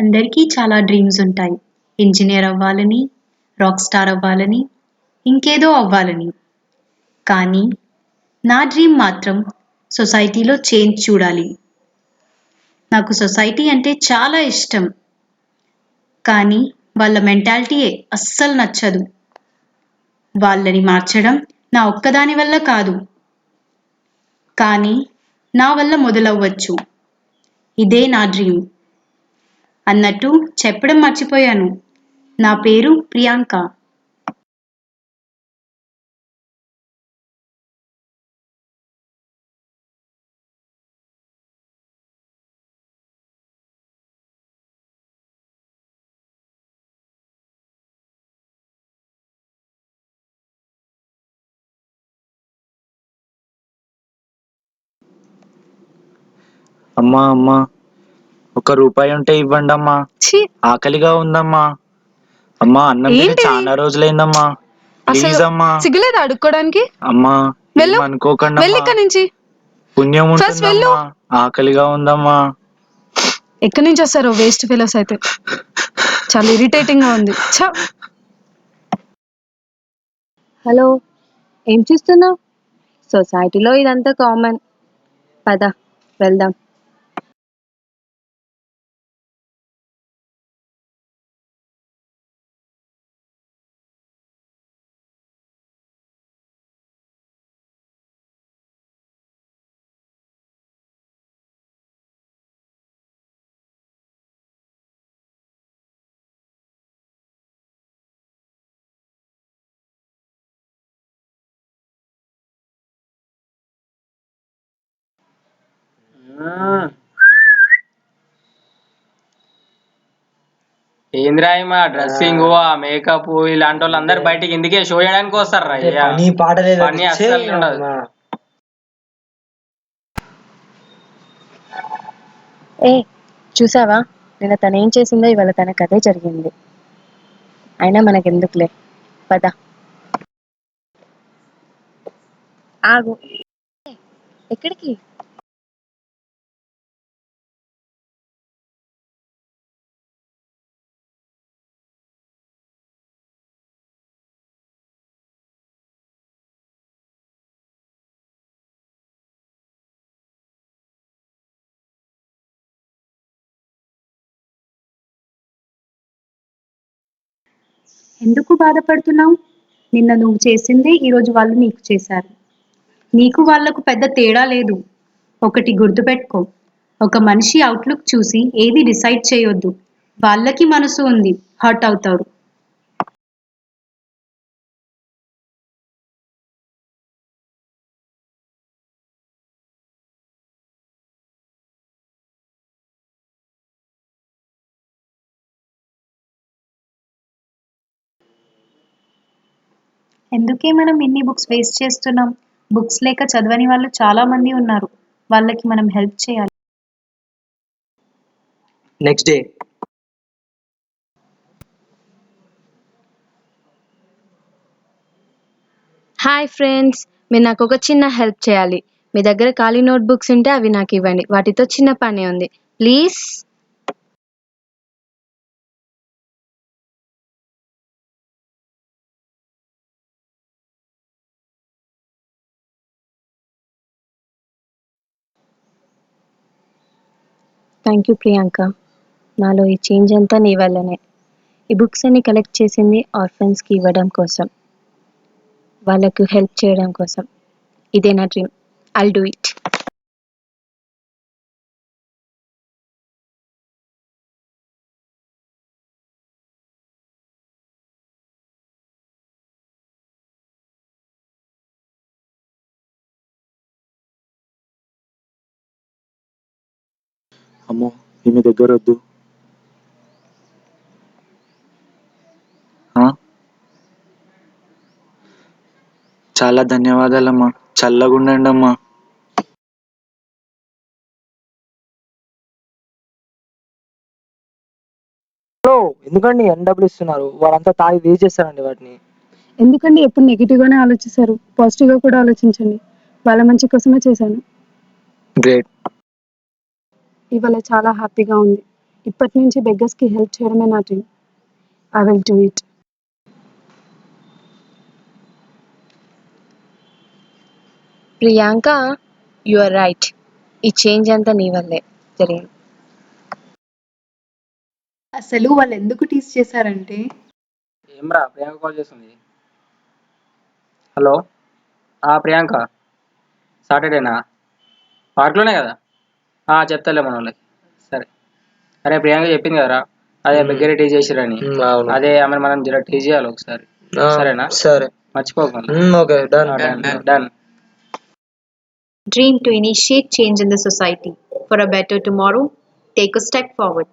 అందరికీ చాలా డ్రీమ్స్ ఉంటాయి. ఇంజినీర్ అవ్వాలని, రాక్ స్టార్ అవ్వాలని, ఇంకేదో అవ్వాలని. కానీ నా డ్రీమ్ మాత్రం సొసైటీలో చేంజ్ చూడాలి. నాకు సొసైటీ అంటే చాలా ఇష్టం. కానీ వాళ్ళ మెంటాలిటీయే అస్సలు నచ్చదు. వాళ్ళని మార్చడం నా ఒక్కదాని వల్ల కాదు. కానీ నా వల్ల మొదలవ్వచ్చు. ఇదే నా డ్రీమ్. అన్నట్టు చెప్పడం మర్చిపోయాను. నా పేరు ప్రియాంక. అమ్మా అమ్మా, ₹1 ఉంటే ఇవ్వండి అమ్మా. ఆకలిగా ఉందమ్మా. అమ్మా, అన్నం తిని చాలా రోజులైందమ్మా. ప్లీజ్ అమ్మా. సిగ్గులేదు అడుక్కోడానికి. అమ్మా, అనుకోకండి. నుంచి పుణ్యం ఉంటుందమ్మా. ఆకలిగా ఉందమ్మా. ఎక్కడి నుంచి వస్తారో వేస్ట్ ఫెలోస్ అయితే. చాలా ఇరిటేటింగ్ గా ఉంది. హలో, ఏం చూస్తున్నావు? సొసైటీలో ఇదంతా కామన్. పద వెళ్దాం. ఏంద్రాయమా డ్రెస్సింగ్ ఆ మేకప్ ఇలాంటి వాళ్ళు అందరు బయటికి ఇందుకే షో చేయడానికి వస్తారు. పని అస్సలు ఉండదు. చూసావా, నిన్న తను ఏం చేసిందో ఇవాళ తనకు అదే జరిగింది. అయినా మనకెందుకులే, పద. ఆగు, ఎక్కడికి? ఎందుకు బాధపడుతున్నావు? నిన్న నువ్వు చేసిందే ఈరోజు వాళ్ళు నీకు చేశారు. నీకు వాళ్లకు పెద్ద తేడా లేదు. ఒకటి గుర్తుపెట్టుకో, ఒక మనిషి అవుట్లుక్ చూసి ఏది డిసైడ్ చేయొద్దు. వాళ్ళకి మనసు ఉంది, హర్ట్ అవుతారు. ఎందుకే మనం ఇన్ని బుక్స్ వేస్ట్ చేస్తున్నాం? బుక్స్ లేక చదవని వాళ్ళు చాలా మంది ఉన్నారు. వాళ్ళకి మనం హెల్ప్ చేయాలి. Next day. హాయ్ ఫ్రెండ్స్, మీరు నాకు ఒక చిన్న హెల్ప్ చేయాలి. మీ దగ్గర ఖాళీ నోట్ బుక్స్ ఉంటే అవి నాకు ఇవ్వండి. వాటితో చిన్న పని ఉంది, ప్లీజ్. Thank you Priyanka. నాలో ఈ చేంజ్ అంతా నీ వల్లనే. ఈ బుక్స్ అన్ని కలెక్ట్ చేసింది ఆర్ఫన్స్కి ఇవ్వడం కోసం, వాళ్ళకు హెల్ప్ చేయడం కోసం. ఇదే నా డ్రీమ్. I'll do it. అమ్మో, ఈమె దగ్గర వద్దు. చాలా ధన్యవాదాలమ్మా. చల్లగుండండి అమ్మా. ఎందుకండి డబ్బులు ఇస్తున్నారు? వాళ్ళంతా తాగి వేస్ట్ చేస్తారండి వాటిని. ఎందుకండి ఎప్పుడు నెగిటివ్ గానే ఆలోచిస్తారు? పాజిటివ్ గా కూడా ఆలోచించండి. వాళ్ళ మంచి కోసమే చేశాను. గ్రేట్. ఇవాళ చాలా హ్యాపీగా ఉంది. ఇప్పటి నుంచి బెగ్గర్స్కి హెల్ప్ చేయడమే నా dream. I will do it. Priyanka, you are right. ఈ చేంజ్ అంతా నీ వల్లే జరిగింది. అసలు వాళ్ళు ఎందుకు టీస్ చేశారంటే ఏమ్రా ప్రియాంక కాల్ చేస్తుంది. హలో ప్రియాంక, సాటర్డేనా? పార్క్లోనే కదా? చెప్తాలే మన వాళ్ళకి. సరే. అరే ప్రియాంక చెప్పింది కదరా, అదే దగ్గర టీ చేసిరని. అదే ఆమె మనం జర టీ చేయాలి ఒకసారి. సరేనా? సరే. మర్చిపోకండి. Okay, done. Done. dream to initiate change in the society for a better tomorrow, take a step forward.